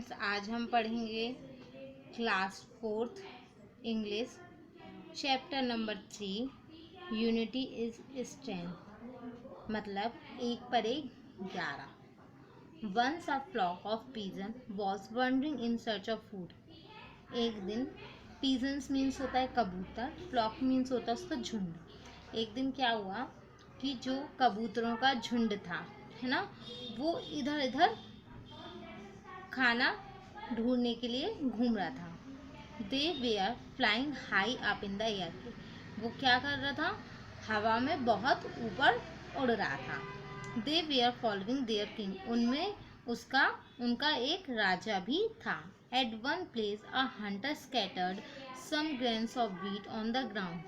Students, आज हम पढ़ेंगे class 4th English chapter number 3 unity is strength. मतलब एक पर एक 11। Once a flock of pigeon was wandering in search of food. एक दिन, पीजन्स मीन्स होता है कबूतर, फ्लॉक मीन्स होता है उसका झुंड। एक दिन क्या हुआ कि जो कबूतरों का झुंड था, है ना, वो इधर इधर खाना ढूंढने के लिए घूम रहा था। They were flying high up in the air. वो क्या कर रहा था? हवा में बहुत ऊपर उड़ रहा था। They were following their king. उनमें उनका एक राजा भी था। At one place a hunter scattered some grains of wheat on the ground.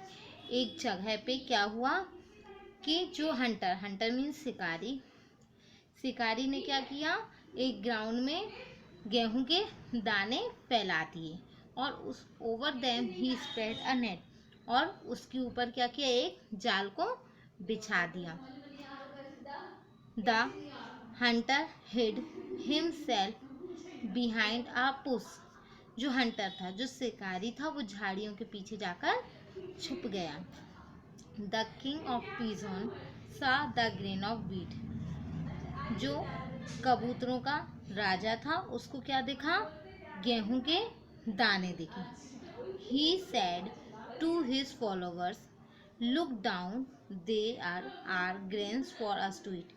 एक जगह पे क्या हुआ कि जो हंटर मीन्स शिकारी ने क्या किया, एक ग्राउंड में गेहूं के दाने फैला दिए और उस over them he spread a net. और उसके ऊपर क्या किया, एक जाल को बिछा दिया। The hunter hid himself behind a bush. जो हंटर था, जो शिकारी था, वो झाड़ियों के पीछे जाकर छुप गया। द किंग ऑफ पिजन सा द ग्रेन ऑफ व्हीट। जो कबूतरों का राजा था, उसको क्या दिखा? गेहूं के दाने दिखे। He said to his followers, look down, they are grains for us to eat.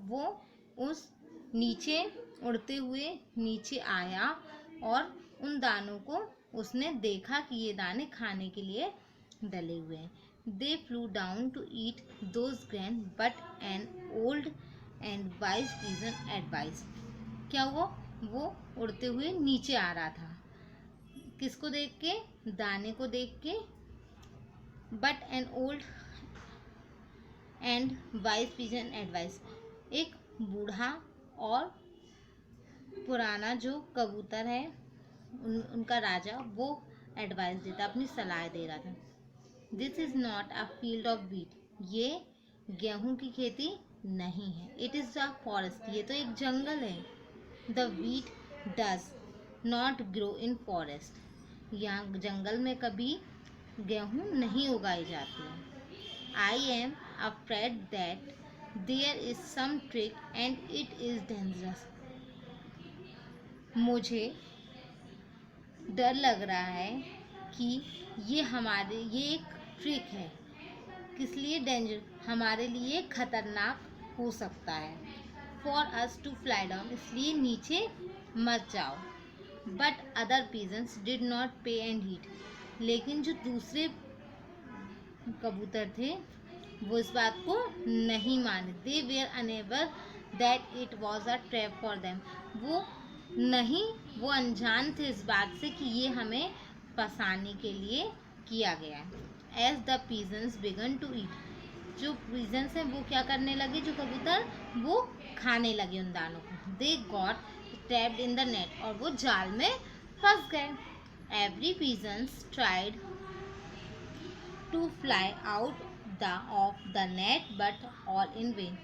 वो उस नीचे उड़ते हुए नीचे आया और उन दानों को उसने देखा कि ये दाने खाने के लिए डले हुए हैं। They flew down to eat those grain but an old and wise pigeon advice. क्या हुआ? वो उड़ते हुए नीचे आ रहा था, किसको देख के? दाने को देख के। But an old and wise pigeon advice. एक बूढ़ा और पुराना जो कबूतर है, उनका राजा, वो एडवाइस देता, अपनी सलाह दे रहा था। This is not a field of wheat. ये गेहूं की खेती नहीं है। It is a forest. ये तो एक जंगल है। The wheat does not grow in forest. यहाँ जंगल में कभी गेहूं नहीं उगाई जाती है। I am afraid that there is some trick and it is dangerous. मुझे डर लग रहा है कि ये एक ट्रिक है। किस लिए डेंजर? हमारे लिए खतरनाक हो सकता है। For us to fly down, इसलिए नीचे मत जाओ। But other pigeons did not pay and heed. लेकिन जो दूसरे कबूतर थे, वो इस बात को नहीं माने। They were unaware that it was a trap for them. वो अनजान थे इस बात से कि ये हमें फंसाने के लिए किया गया है। As the pigeons began to eat. जो पिजन्स हैं वो क्या करने लगे, जो कबूतर, वो खाने लगे उन दानों को। They got trapped in the net. और वो जाल में फंस गए। Every pigeons tried to fly out of the net but all in vain.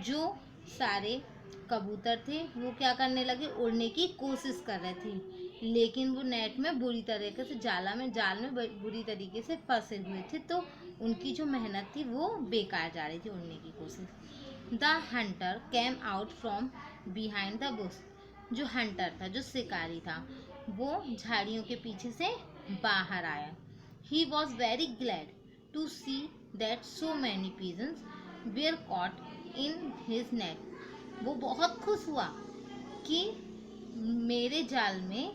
जो सारे कबूतर थे वो क्या करने लगे, उड़ने की कोशिश कर रहे थे, लेकिन वो नेट में बुरी तरीके से जाल में बुरी तरीके से फंसे हुए थे। तो उनकी जो मेहनत थी वो बेकार जा रही थी, उड़ने की कोशिश। The Hunter came out from behind the Bush. जो हंटर था, जो शिकारी था, वो झाड़ियों के पीछे से बाहर आया। He was very glad to see that so many pigeons were caught in his net. वो बहुत खुश हुआ कि मेरे जाल में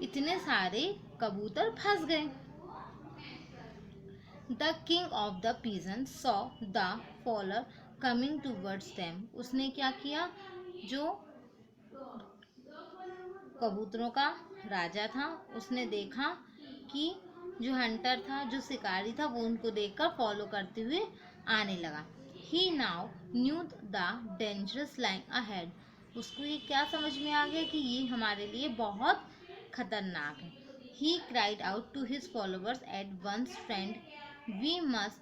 इतने सारे कबूतर फंस गए। The king of the pigeons saw the fowler coming towards them. उसने क्या किया, जो कबूतरों का राजा था, उसने देखा कि जो हंटर था, जो शिकारी था, वो उनको देखकर फॉलो करते हुए आने लगा। He now knew the dangerous line ahead. उसको ये क्या समझ में आ गया कि ये हमारे लिए बहुत खतरनाक है। He cried out to his followers at once, friend we must.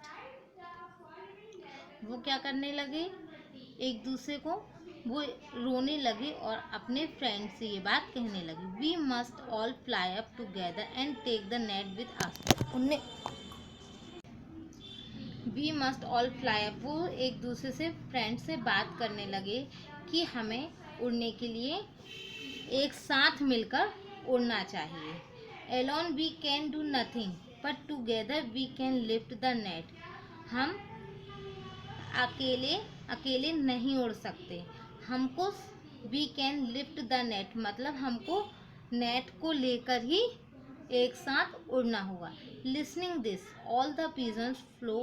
वो क्या करने लगे, एक दूसरे को वो रोने लगे और अपने फ्रेंड से ये बात कहने लगे, we must all fly up together and take the net with us. उनने we must all fly up, वो एक दूसरे से फ्रेंड से बात करने लगे कि हमें उड़ने के लिए एक साथ मिलकर उड़ना चाहिए। Alone we can do nothing but together we can lift the net. हम अकेले अकेले नहीं उड़ सकते, हमको we can lift the net मतलब हमको नेट को लेकर ही एक साथ उड़ना होगा। Listening this all the pigeons flew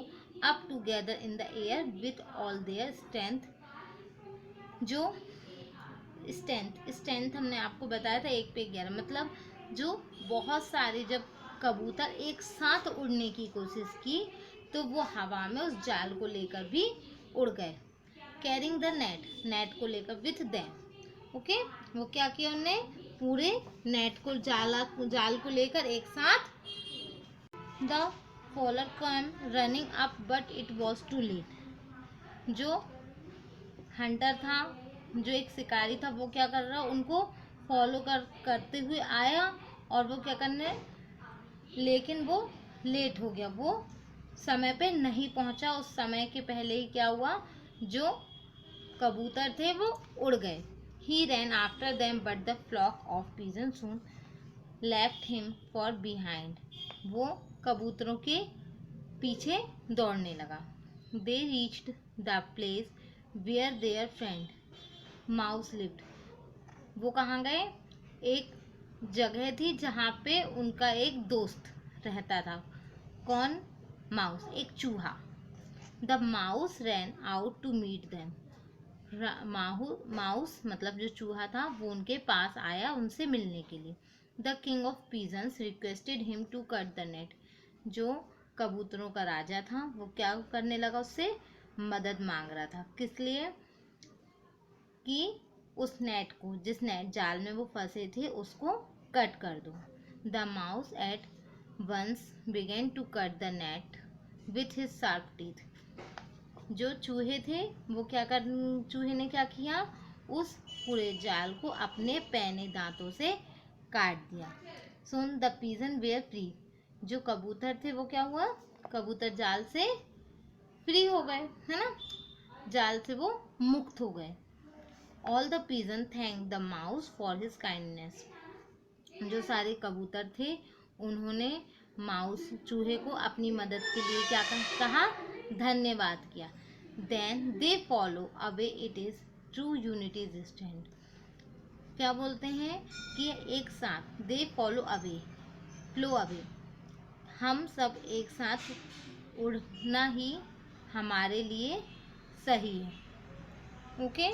up together in the air with all their strength. जो स्ट्रेंथ हमने आपको बताया था 1 पे 11, मतलब जो बहुत सारे जब कबूतर एक साथ उड़ने की कोशिश की तो वो हवा में उस जाल को लेकर भी उड़ गए। कैरिंग द नेट को लेकर विथ देम। ओके, वो क्या किया उनने, पूरे नेट को जाल को लेकर एक साथ। The fowler come running up but it was too late. जो हंटर था, जो एक शिकारी था, वो क्या कर रहा, उनको फॉलो करते हुए आया और वो क्या करने, लेकिन वो लेट हो गया, वो समय पे नहीं पहुंचा। उस समय के पहले ही क्या हुआ, जो कबूतर थे वो उड़ गए। He ran after them but the flock of pigeon soon left him far behind. वो कबूतरों के पीछे दौड़ने लगा। They reached the place where their friend mouse lived. वो कहाँ गए, एक जगह थी जहाँ पे उनका एक दोस्त रहता था। कौन, माउस, एक चूहा। The mouse ran out to meet them. Mouse मतलब जो चूहा था वो उनके पास आया उनसे मिलने के लिए। The king of pigeons requested him to cut the net. जो कबूतरों का राजा था वो क्या करने लगा, उससे मदद मांग रहा था। किस लिए, कि उस नेट को, जिस नेट जाल में वो फंसे थे, उसको कट कर दो। The mouse at once began to cut the net with his sharp teeth. जो चूहे थे वो चूहे ने क्या किया, उस पूरे जाल को अपने पैने दांतों से काट दिया। सोन द पिजन वेयर फ्री। जो कबूतर थे वो क्या हुआ, कबूतर जाल से फ्री हो गए, है ना, जाल से वो मुक्त हो गए। All the pigeon thank the mouse for his kindness. जो सारे कबूतर थे उन्होंने माउस चूहे को अपनी मदद के लिए क्या कहा, धन्यवाद किया। Then they flew away, it is true unity is strength. क्या बोलते हैं कि एक साथ, they flew away, flew away, हम सब एक साथ उड़ना ही हमारे लिए सही है। ओके।